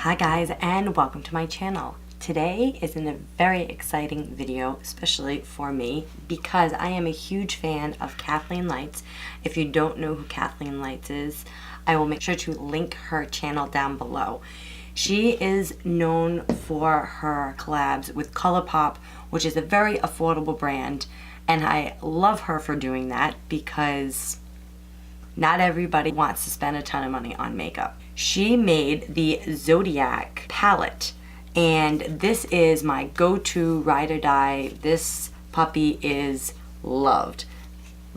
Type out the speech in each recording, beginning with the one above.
Hi guys, and welcome to my channel. Today is a very exciting video, especially for me, because I am a huge fan of Kathleen Lights. If you don't know who Kathleen Lights is, I will make sure to link her channel down below. She is known for her collabs with Colourpop, which is a very affordable brand, and I love her for doing that because not everybody wants to spend a ton of money on makeup. She made the Zodiac palette, and this is my go-to ride or die. This puppy is loved,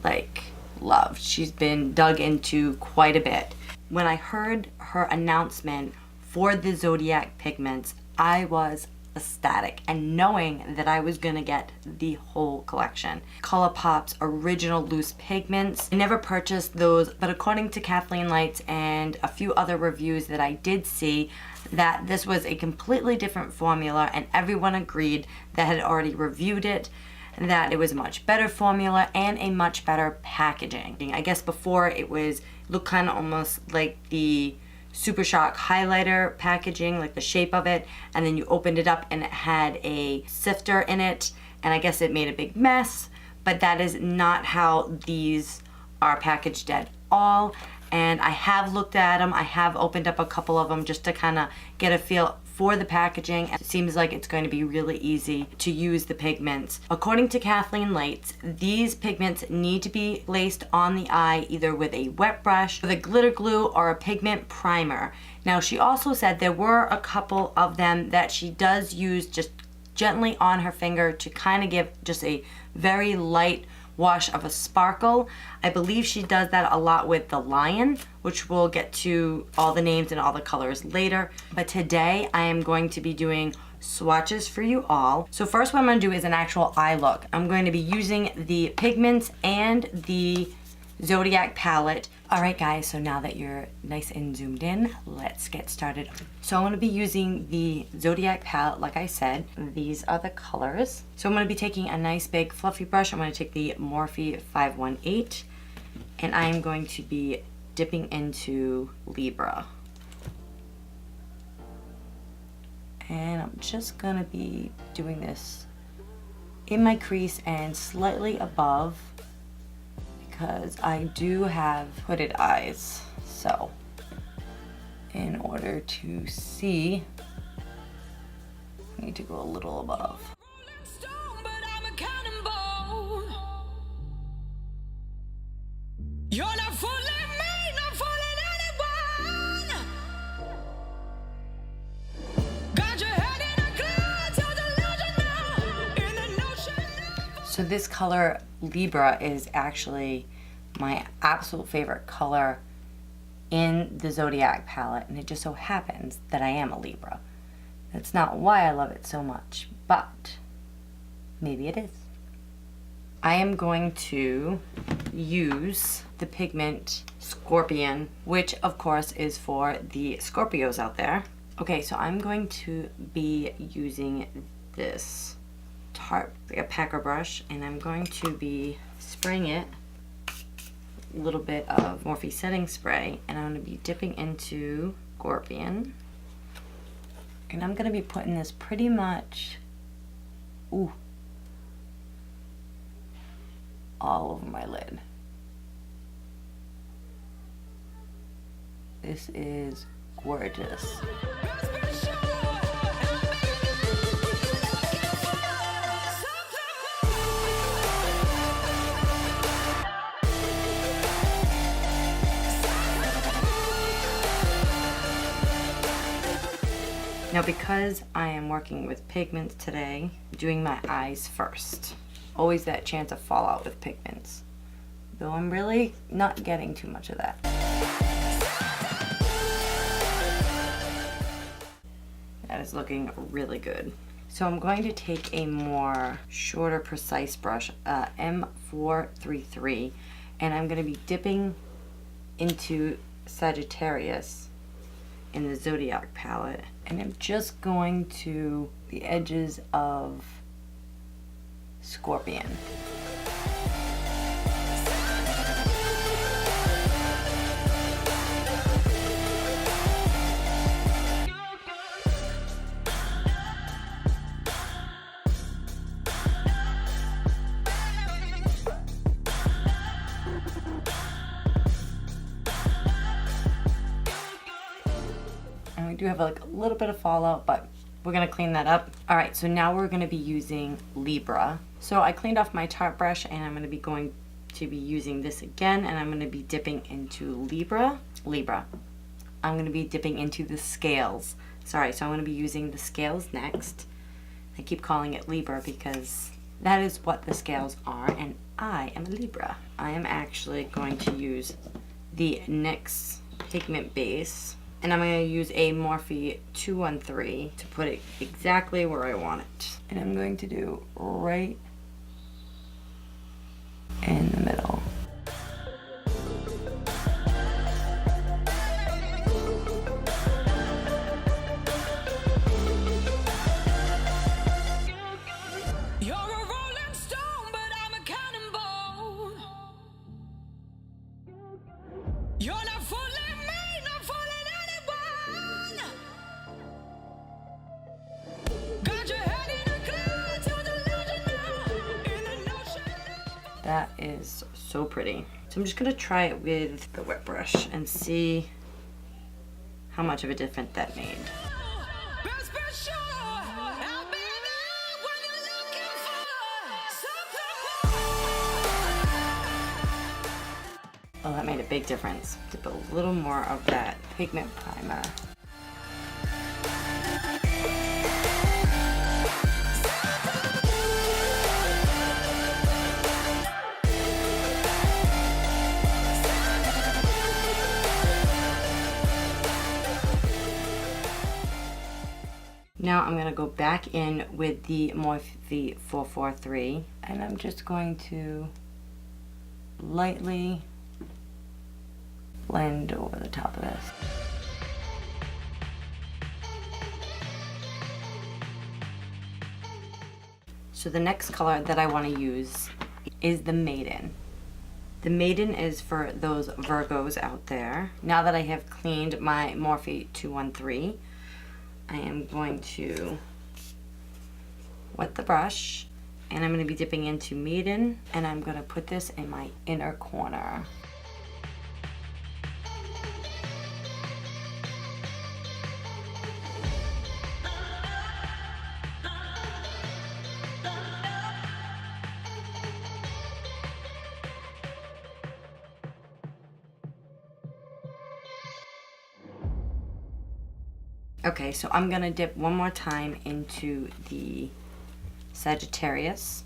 like loved. She's been dug into quite a bit. When I heard her announcement for the Zodiac Pigments, I was ecstatic, and knowing that I was gonna get the whole collection. Colourpop's original loose pigments. I never purchased those, but according to Kathleen Lights and a few other reviews that I did see, that this was a completely different formula, and everyone agreed that had already reviewed it, that it was a much better formula and a much better packaging. I guess before it looked kind of almost like the Super Shock highlighter packaging, like the shape of it, and then you opened it up and it had a sifter in it, and I guess it made a big mess, but that is not how these are packaged at all. And I have looked at them, I have opened up a couple of them just to kind of get a feel for the packaging. It seems like it's going to be really easy to use the pigments. According to Kathleen Lights, these pigments need to be placed on the eye either with a wet brush, with a glitter glue, or a pigment primer. Now, she also said there were a couple of them that she does use just gently on her finger to kind of give just a very light wash of a sparkle. I believe she does that a lot with the Lion, which we'll get to all the names and all the colors later. But today I am going to be doing swatches for you all. So first what I'm going to do is an actual eye look. I'm going to be using the pigments and the Zodiac palette. Alright guys, so now that you're nice and zoomed in, let's get started. So I'm going to be using the Zodiac palette, like I said. These are the colors. So I'm going to be taking a nice big fluffy brush. I'm going to take the Morphe 518, and I am going to be dipping into Libra. And I'm just going to be doing this in my crease and slightly above, because I do have hooded eyes. So in order to see, I need to go a little above. So this color, Libra, is actually my absolute favorite color in the Zodiac palette, and it just so happens that I am a Libra. That's not why I love it so much, but maybe it is. I am going to use the pigment Scorpion, which of course is for the Scorpios out there. Okay, so I'm going to be using this Tarte, like a packer brush, and I'm going to be spraying it a little bit of Morphe setting spray, and I'm going to be dipping into Scorpion, and I'm going to be putting this pretty much all over my lid. This is gorgeous. Now, because I am working with pigments today, I'm doing my eyes first. Always that chance of fallout with pigments, though I'm really not getting too much of that. That is looking really good. So I'm going to take a more shorter, precise brush, M433, and I'm going to be dipping into Sagittarius in the Zodiac palette, and I'm just going to the edges of Scorpion. I do have like a little bit of fallout, but we're gonna clean that up. All right, so now we're gonna be using Libra. So I cleaned off my Tarte brush and I'm gonna be going to be using this again, and I'm gonna be dipping into Libra. I'm gonna be dipping into the scales. Sorry, so I'm gonna be using the scales next. I keep calling it Libra because that is what the scales are, and I am a Libra. I am actually going to use the NYX pigment base, and I'm going to use a Morphe 213 to put it exactly where I want it. And I'm going to do right in the middle. That is so pretty. So I'm just gonna try it with the wet brush and see how much of a difference that made. Oh, that made a big difference. Dip a little more of that pigment primer. Now I'm going to go back in with the Morphe 443, and I'm just going to lightly blend over the top of this. So the next color that I want to use is the Maiden. The Maiden is for those Virgos out there. Now that I have cleaned my Morphe 213, I am going to wet the brush, and I'm going to be dipping into Maiden, and I'm going to put this in my inner corner. Okay, so I'm gonna dip one more time into the Sagittarius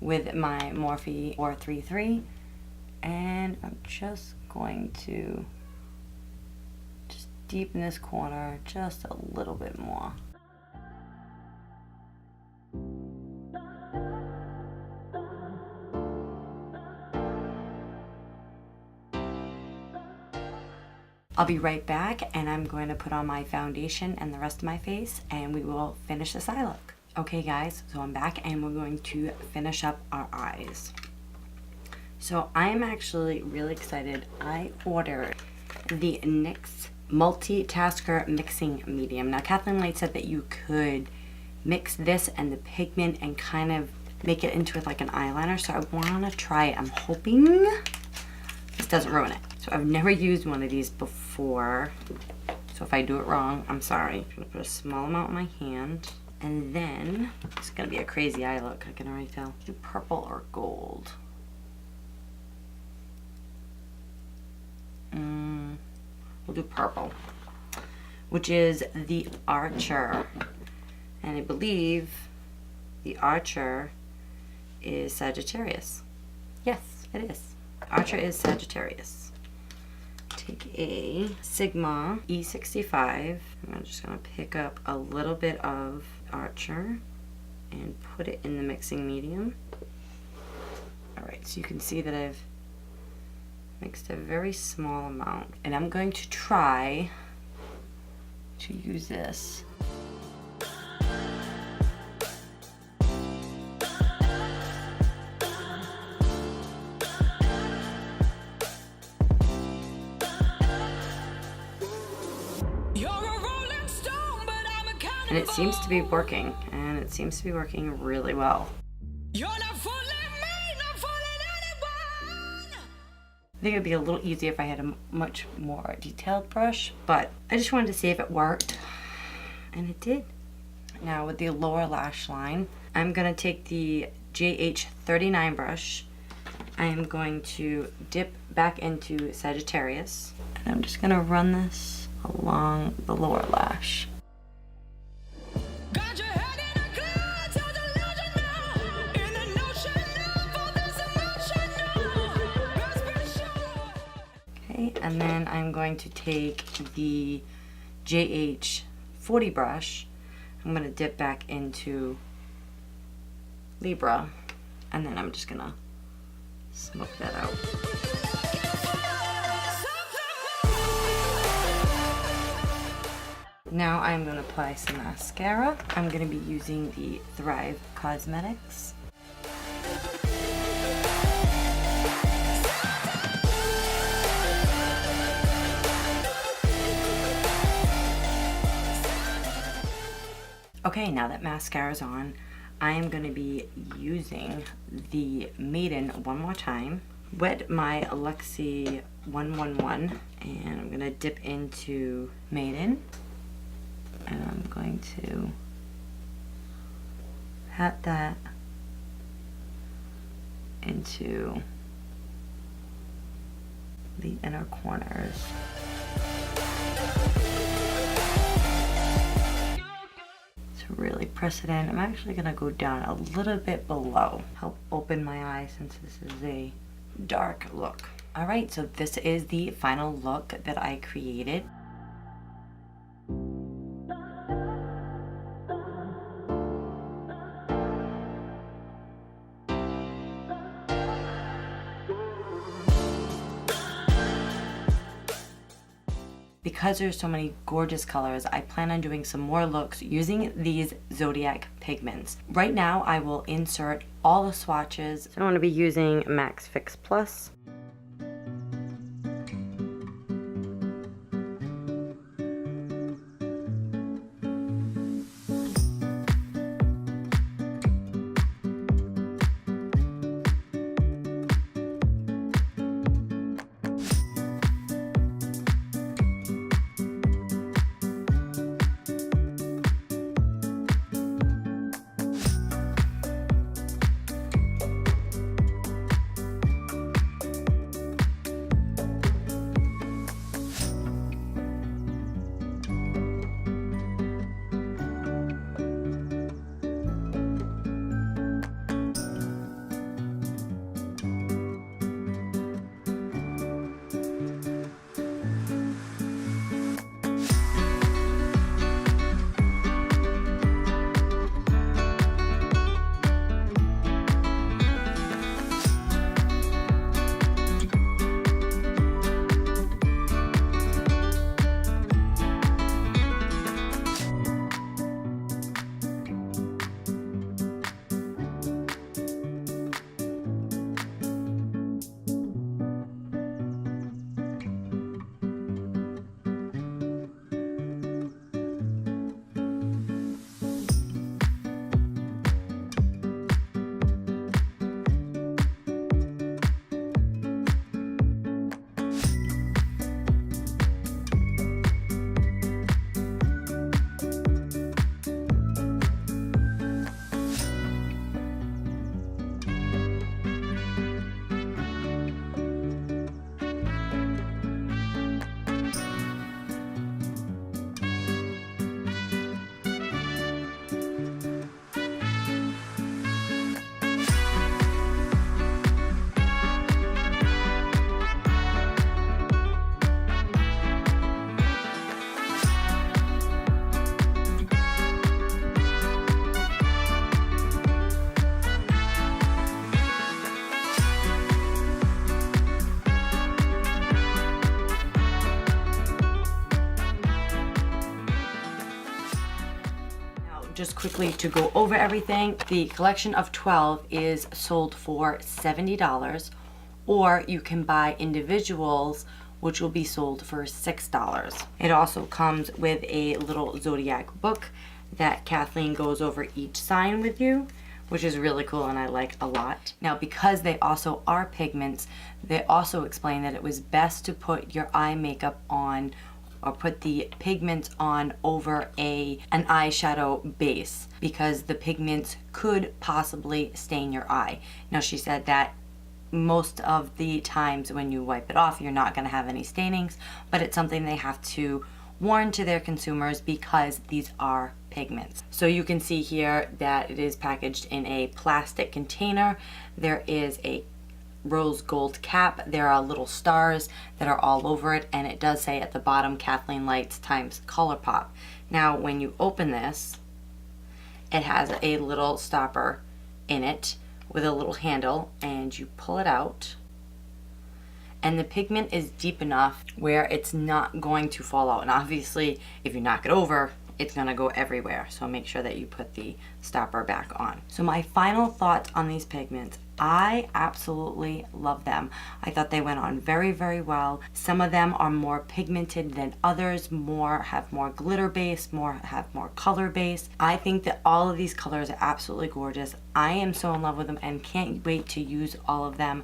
with my Morphe 433, and I'm just going to just deepen this corner just a little bit more. I'll be right back, and I'm going to put on my foundation and the rest of my face, and we will finish this eye look. Okay guys, so I'm back, and we're going to finish up our eyes. So I am actually really excited. I ordered the NYX Multitasker Mixing Medium. Now Kathleen Lights said that you could mix this and the pigment and kind of make it into like an eyeliner, so I want to try it. I'm hoping this doesn't ruin it. So I've never used one of these before, so if I do it wrong, I'm sorry. I'm gonna put a small amount in my hand, and then it's gonna be a crazy eye look, I can already tell. Do purple or gold? We'll do purple, which is the Archer, and I believe the Archer is Sagittarius. Yes, it is. Archer is Sagittarius. Take a Sigma E65. I'm just going to pick up a little bit of Archer and put it in the mixing medium. Alright, so you can see that I've mixed a very small amount. And I'm going to try to use this. And it seems to be working, and it seems to be working really well. I think it would be a little easier if I had a much more detailed brush, but I just wanted to see if it worked, and it did. Now with the lower lash line, I'm going to take the JH39 brush. I am going to dip back into Sagittarius, and I'm just going to run this along the lower lash. Okay, and then I'm going to take the JH40 brush. I'm going to dip back into Libra, and then I'm just going to smoke that out. Now I'm going to apply some mascara. I'm going to be using the Thrive Cosmetics. Okay, now that mascara's on, I am going to be using the Maiden one more time. Wet my Alexi 111, and I'm going to dip into Maiden, and I'm going to pat that into the inner corners. Really press it in. I'm actually going to go down a little bit below. Help open my eye since this is a dark look. Alright, so this is the final look that I created. Because there's so many gorgeous colors, I plan on doing some more looks using these Zodiac Pigments. Right now, I will insert all the swatches. So I'm going to be using Max Fix Plus. just quickly to go over everything, the collection of 12 is sold for $70, or you can buy individuals which will be sold for $6. It also comes with a little zodiac book that Kathleen goes over each sign with you, which is really cool and I like a lot. Now, because they also are pigments, they also explain that it was best to put your eye makeup on or put the pigments on over an eyeshadow base because the pigments could possibly stain your eye. Now, she said that most of the times when you wipe it off, you're not going to have any stainings, but it's something they have to warn to their consumers because these are pigments. So you can see here that it is packaged in a plastic container. There is a rose gold cap. There are little stars that are all over it, and it does say at the bottom Kathleen Lights times Colourpop. Now when you open this, it has a little stopper in it with a little handle, and you pull it out, and the pigment is deep enough where it's not going to fall out. And obviously if you knock it over, it's gonna go everywhere, so make sure that you put the stopper back on. So my final thoughts on these pigments: I absolutely love them. I thought they went on very, very well. Some of them are more pigmented than others, have more glitter base, have more color base. I think that all of these colors are absolutely gorgeous. I am so in love with them and can't wait to use all of them.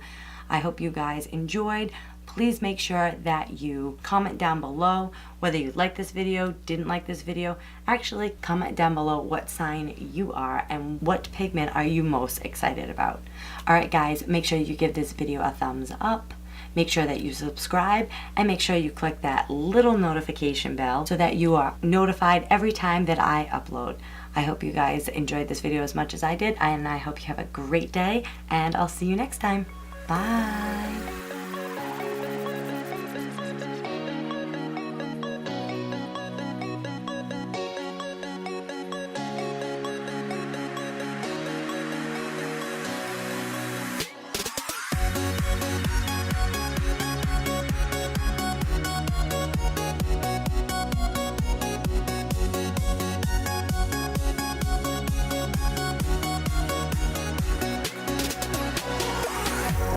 I hope you guys enjoyed. Please make sure that you comment down below whether you like this video, didn't like this video. Actually, comment down below what sign you are and what pigment are you most excited about. Alright guys, make sure you give this video a thumbs up. Make sure that you subscribe and make sure you click that little notification bell so that you are notified every time that I upload. I hope you guys enjoyed this video as much as I did, and I hope you have a great day, and I'll see you next time. Bye!